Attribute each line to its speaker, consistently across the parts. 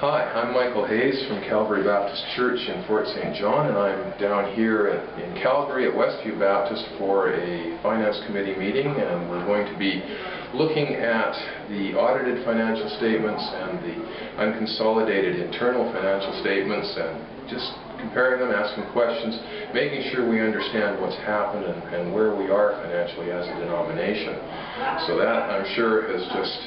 Speaker 1: Hi, I'm Michael Hayes from Calvary Baptist Church in Fort St. John, and I'm down here in Calgary at Westview Baptist for a Finance Committee meeting, and we're going to be looking at the audited financial statements and the unconsolidated internal financial statements and just comparing them, asking questions, making sure we understand what's happened and where we are financially as a denomination. So that, I'm sure, has just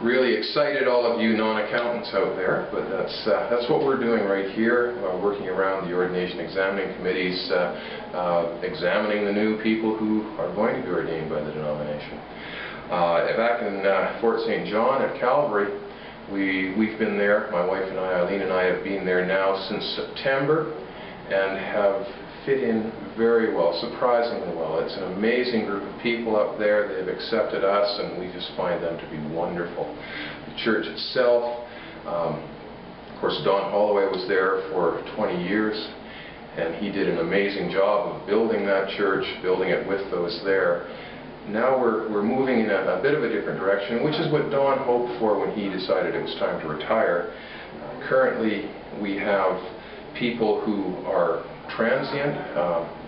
Speaker 1: really excited all of you non-accountants out there, but that's what we're doing right here, working around the ordination examining committees, examining the new people who are going to be ordained by the denomination. Back in Fort St. John at Calvary, we've been there, my wife and I, Eileen and I, have been there now since September and have fit in very well, surprisingly well. It's an amazing group of people up there. They've accepted us, and we just find them to be wonderful. The church itself, of course, Don Holloway was there for 20 years, and he did an amazing job of building that church, building it with those there. Now we're moving in a bit of a different direction, which is what Don hoped for when he decided it was time to retire. Currently, we have people who are transient.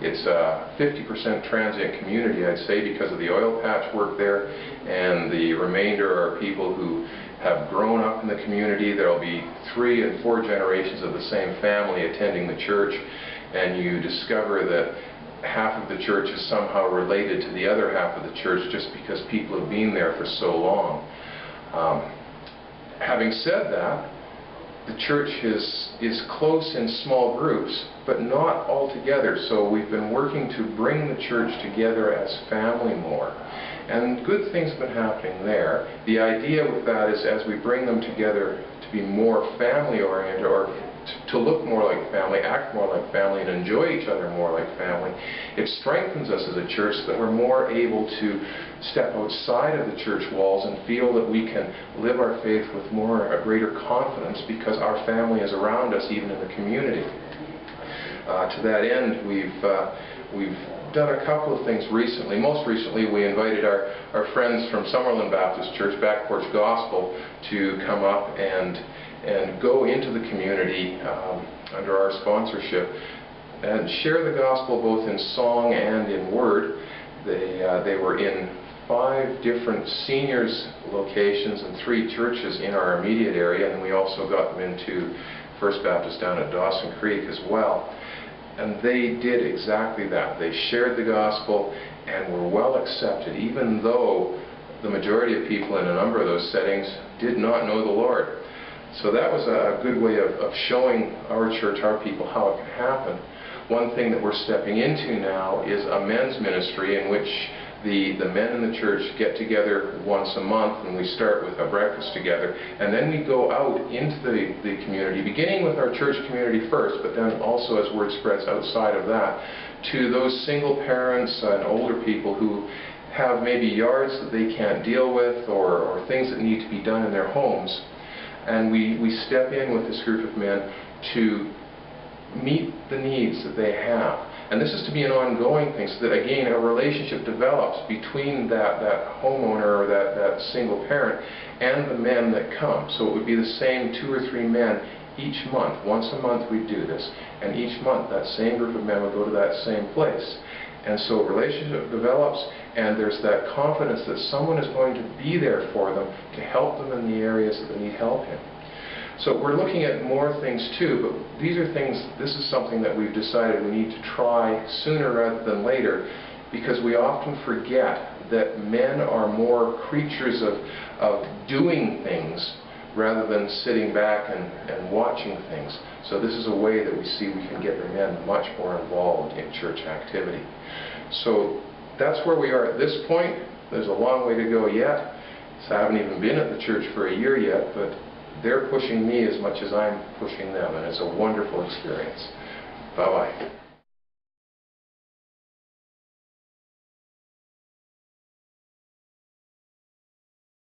Speaker 1: It's a 50% transient community, I'd say, because of the oil patch work there, and the remainder are people who have grown up in the community. There will be 3 and 4 generations of the same family attending the church, and you discover that half of the church is somehow related to the other half of the church just because people have been there for so long. Having said that, the church is close in small groups, but not all together. So we've been working to bring the church together as family more. And good things have been happening there. The idea with that is, as we bring them together to be more family-oriented, or to look more like family, act more like family, and enjoy each other more like family, it strengthens us as a church so that we're more able to step outside of the church walls and feel that we can live our faith with a greater confidence because our family is around us, even in the community. To that end, we've done a couple of things recently. Most recently, we invited our friends from Summerlin Baptist Church, Back Porch Gospel, to come up and go into the community under our sponsorship and share the gospel both in song and in word. They were in 5 different seniors locations and 3 churches in our immediate area, and we also got them into First Baptist down at Dawson Creek as well. And they did exactly that. They shared the gospel and were well accepted, even though the majority of people in a number of those settings did not know the Lord. So that was a good way of showing our church, our people, how it can happen. One thing that we're stepping into now is a men's ministry in which the men in the church get together once a month, and we start with a breakfast together, and then we go out into the community, beginning with our church community first, but then also, as word spreads outside of that, to those single parents and older people who have maybe yards that they can't deal with, or things that need to be done in their homes. And we step in with this group of men to meet the needs that they have. And this is to be an ongoing thing, so that, again, a relationship develops between that homeowner or that single parent and the men that come. So it would be the same 2 or 3 men each month. Once a month we'd do this. And each month that same group of men would go to that same place. And so a relationship develops, and there's that confidence that someone is going to be there for them to help them in the areas that they need help in. So we're looking at more things too, but these are things, this is something that we've decided we need to try sooner rather than later, because we often forget that men are more creatures of doing things rather than sitting back and watching things. So this is a way that we see we can get the men much more involved in church activity. So that's where we are at this point. There's a long way to go yet. So I haven't even been at the church for a year yet, but they're pushing me as much as I'm pushing them, and it's a wonderful experience. Bye-bye.